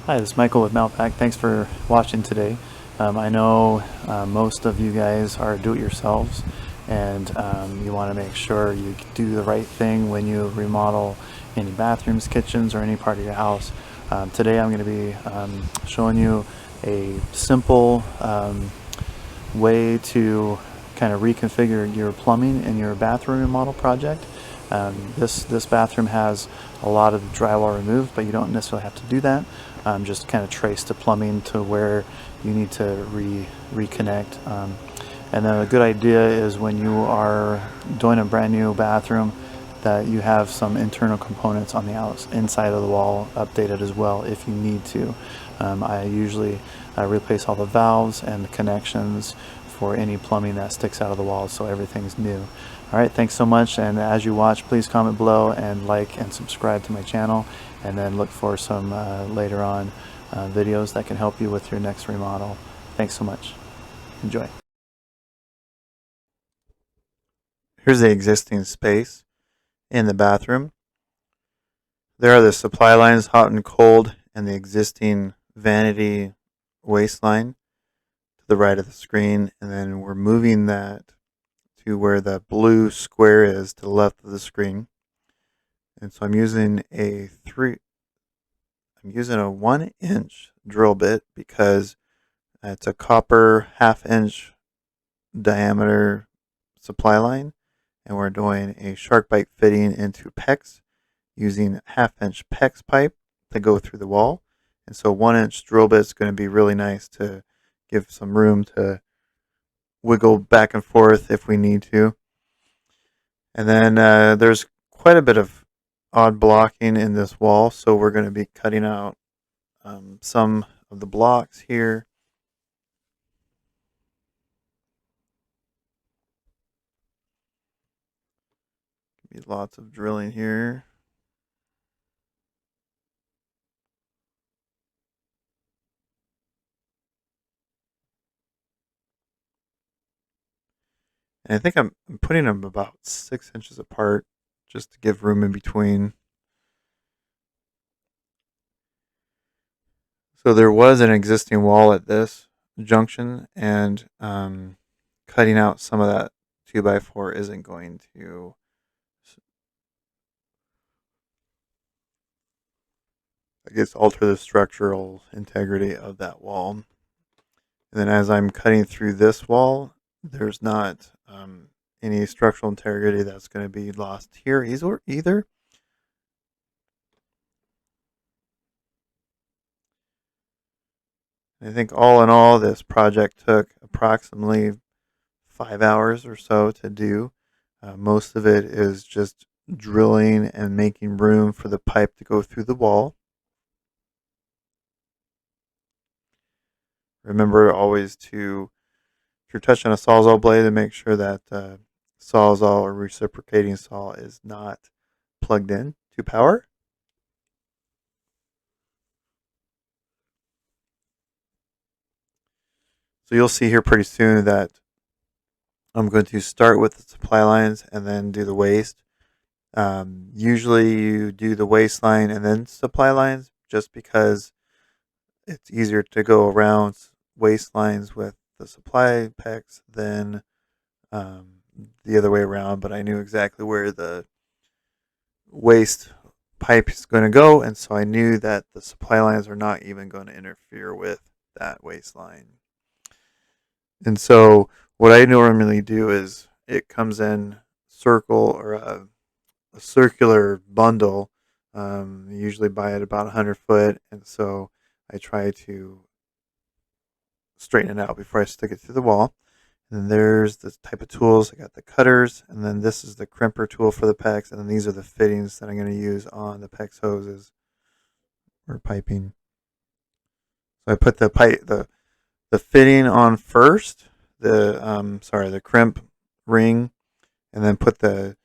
Hi, this is Michael with Mountpac. Thanks for watching today. I know most of you guys are do-it-yourselves, and you want to make sure you do the right thing when you remodel any bathrooms, kitchens, or any part of your house. Today I'm going to be showing you a simple way to kind of reconfigure your plumbing in your bathroom remodel project. This bathroom has a lot of drywall removed, but you don't necessarily have to do that. Just kind of trace the plumbing to where you need to reconnect. And then a good idea is when you are doing a brand new bathroom that you have some internal components on the inside of the wall updated as well if you need to. I usually replace all the valves and the connections for any plumbing that sticks out of the wall, so everything's new. Alright, thanks so much, and as you watch, please comment below and like and subscribe to my channel, and then look for some later on videos that can help you with your next remodel. Thanks so much. Enjoy. Here's the existing space in the bathroom. There are the supply lines, hot and cold, and the existing vanity waistline to the right of the screen, and then we're moving that to where the blue square is to the left of the screen. And so I'm using a 1-inch drill bit because it's a copper 1/2-inch diameter supply line, and we're doing a shark bite fitting into PEX using 1/2-inch PEX pipe to go through the wall. And so 1-inch drill bit is going to be really nice to give some room to wiggle back and forth if we need to. And then there's quite a bit of odd blocking in this wall, so we're going to be cutting out some of the blocks here. Be lots of drilling here. And I think I'm putting them about 6 inches apart just to give room in between. So there was an existing wall at this junction, and cutting out some of that 2x4 isn't going to alter the structural integrity of that wall. And then as I'm cutting through this wall, there's not any structural integrity that's going to be lost here either. I think all in all, this project took approximately 5 hours or so to do. Most of it is just drilling and making room for the pipe to go through the wall. Remember always to, if you're touching a Sawzall blade, to make sure that Sawzall or reciprocating saw is not plugged in to power. So you'll see here pretty soon that I'm going to start with the supply lines and then do the waste. Usually you do the waistline and then supply lines just because it's easier to go around waistlines with the supply PEX than the other way around, but I knew exactly where the waste pipe is going to go, and so I knew that the supply lines are not even going to interfere with that waistline. And so what I normally do is it comes in circle or a circular bundle. Usually buy it about 100 foot, and so I try to straighten it out before I stick it to the wall. And then there's the type of tools. I got the cutters, and then this is the crimper tool for the PEX, and then these are the fittings that I'm going to use on the PEX hoses or piping. So I put the fitting on first, the crimp ring, and then put the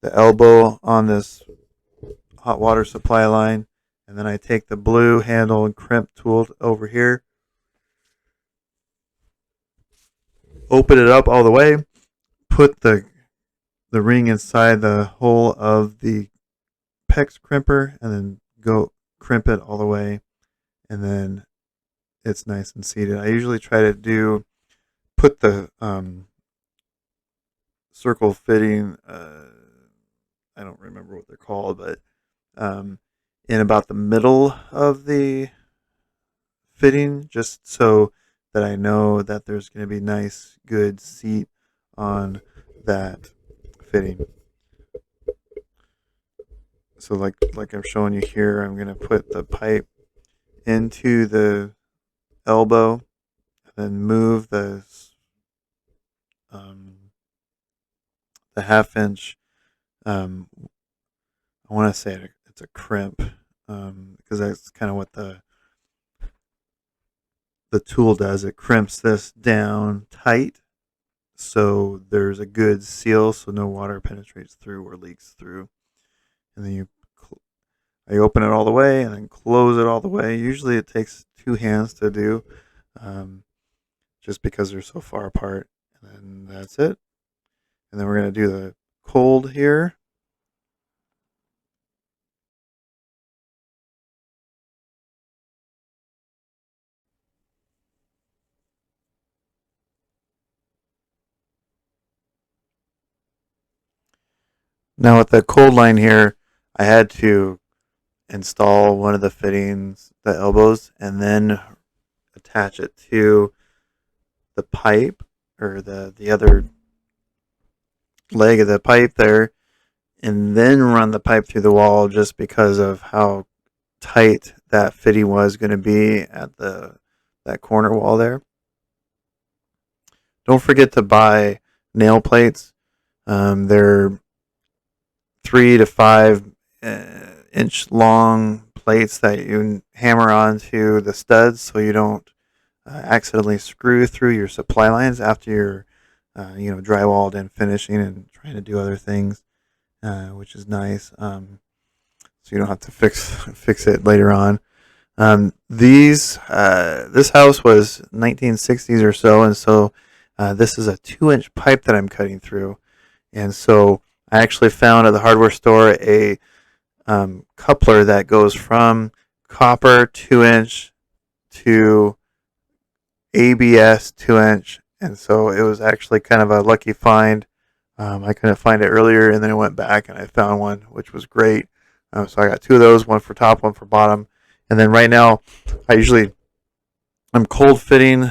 elbow on this hot water supply line, and then I take the blue handle and crimp tool over here, open it up all the way, put the ring inside the hole of the PEX crimper, and then go crimp it all the way, and then it's nice and seated. I usually try to put the circle fitting, I don't remember what they're called, but um, in about the middle of the fitting, just so that I know that there's going to be nice, good seat on that fitting. So like I'm showing you here, I'm going to put the pipe into the elbow, and then move um, the half-inch. I want to say it's a crimp, because that's kind of what the tool does. It crimps this down tight, so there's a good seal, so no water penetrates through or leaks through. And then I open it all the way and then close it all the way. Usually it takes two hands to do, um, just because they're so far apart. And then that's it. And then we're going to do the cold here. Now with the cold line here, I had to install one of the fittings, the elbows, and then attach it to the pipe, or the other leg of the pipe there, and then run the pipe through the wall, just because of how tight that fitting was going to be at that corner wall there. Don't forget to buy nail plates. They're 3 to 5 inch long plates that you hammer onto the studs, so you don't accidentally screw through your supply lines after you're drywalled and finishing and trying to do other things, which is nice. So you don't have to fix it later on. This house was 1960s or so, and so this is a 2-inch pipe that I'm cutting through, and so I actually found at the hardware store a coupler that goes from copper 2-inch to ABS 2-inch, and so it was actually kind of a lucky find. I couldn't find it earlier, and then I went back and I found one, which was great. So I got two of those, one for top, one for bottom. And then right now, I'm cold fitting,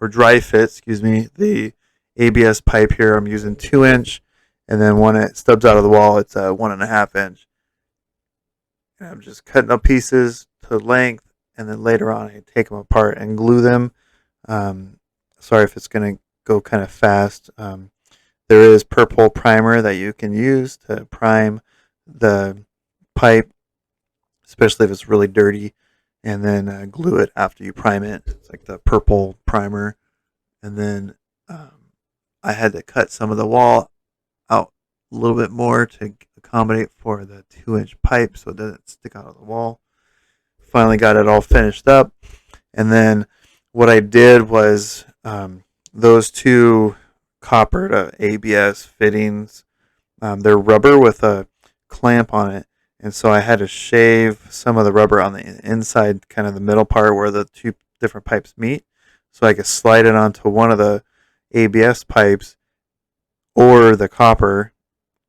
or dry fit, excuse me, the ABS pipe here. I'm using 2-inch, and then when it stubs out of the wall, it's a 1.5-inch. And I'm just cutting up pieces to length, and then later on I take them apart and glue them. Sorry if it's going to go kind of fast. There is purple primer that you can use to prime the pipe, especially if it's really dirty, and then glue it after you prime it. It's like the purple primer. And then I had to cut some of the wall out a little bit more to accommodate for the 2-inch pipe so it doesn't stick out of the wall. Finally got it all finished up. And then what I did was those two copper to ABS fittings, they're rubber with a clamp on it. And so I had to shave some of the rubber on the inside, kind of the middle part where the two different pipes meet, so I could slide it onto one of the ABS pipes or the copper.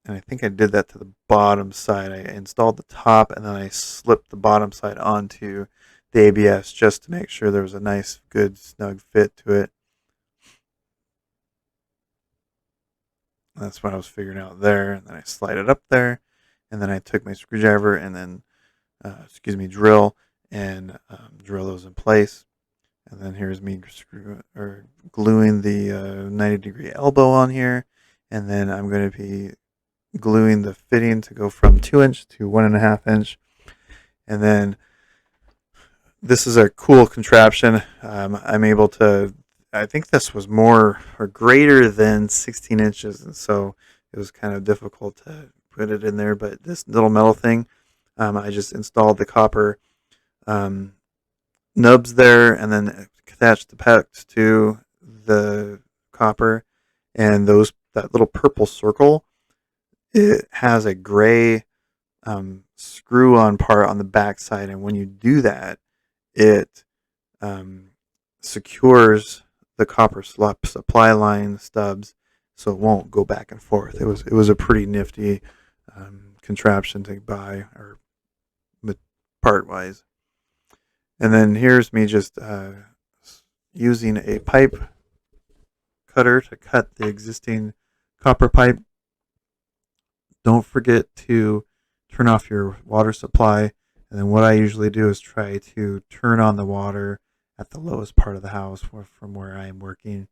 And I think I did that to the bottom side. I installed the top, and then I slipped the bottom side onto the ABS just to make sure there was a nice, good, snug fit to it. That's what I was figuring out there. And then I slide it up there, and then I took my screwdriver and then, drill, and drill those in place. And then here's me gluing the 90-degree elbow on here, and then I'm going to be gluing the fitting to go from 2-inch to 1.5-inch. And then this is a cool contraption. I'm able to, I think this was more or greater than 16 inches, and so it was kind of difficult to put it in there. But this little metal thing, I just installed the copper nubs there, and then attached the PEX to the copper, and that little purple circle, it has a gray screw-on part on the back side, and when you do that, it secures the copper supply line stubs so it won't go back and forth. It was a pretty nifty contraption to buy, or part wise. And then here's me just using a pipe cutter to cut the existing copper pipe. Don't forget to turn off your water supply. And then what I usually do is try to turn on the water at the lowest part of the house from where I am working.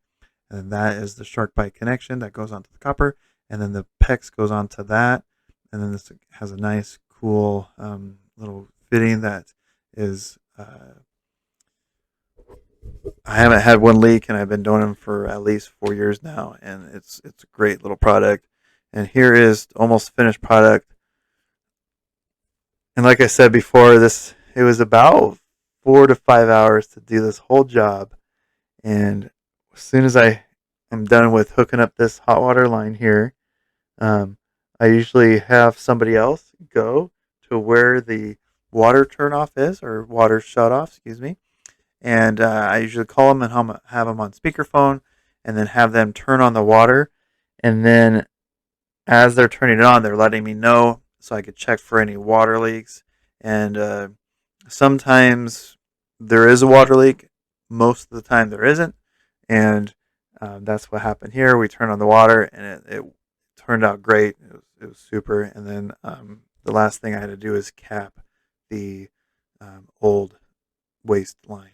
And that is the shark bite connection that goes onto the copper. And then the PEX goes onto that. And then this has a nice, cool little fitting that is... I haven't had one leak, and I've been doing them for at least 4 years now, and it's a great little product. And here is almost finished product. And like I said before, it was about 4 to 5 hours to do this whole job. And as soon as I am done with hooking up this hot water line here, I usually have somebody else go to where the water turn off is, or water shut off, excuse me. And I usually call them and have them on speakerphone, and then have them turn on the water. And then as they're turning it on, they're letting me know so I could check for any water leaks. And sometimes there is a water leak. Most of the time there isn't. And that's what happened here. We turned on the water, and it turned out great. It was super. And then the last thing I had to do is cap the old waste line.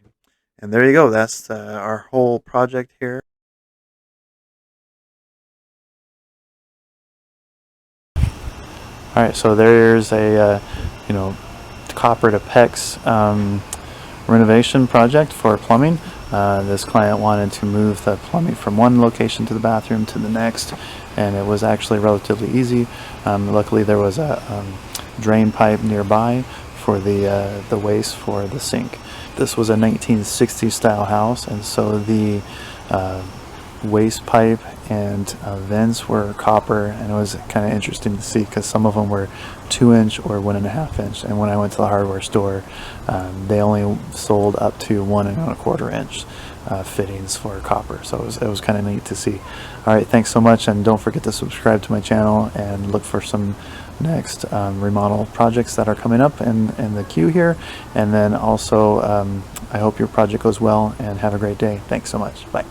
And there you go. That's our whole project here. All right, so there's a copper to PEX renovation project for plumbing. This client wanted to move the plumbing from one location to the bathroom to the next, and it was actually relatively easy. Luckily, there was a drain pipe nearby for the waste for the sink. This was a 1960s style house, and so the waste pipe and vents were copper, and it was kind of interesting to see because some of them were 2-inch or 1.5 inch, and when I went to the hardware store, they only sold up to 1.25 inch fittings for copper. So it was kind of neat to see. All right, thanks so much, and don't forget to subscribe to my channel and look for some next remodel projects that are coming up in the queue here. And then also I hope your project goes well, and have a great day. Thanks so much. Bye.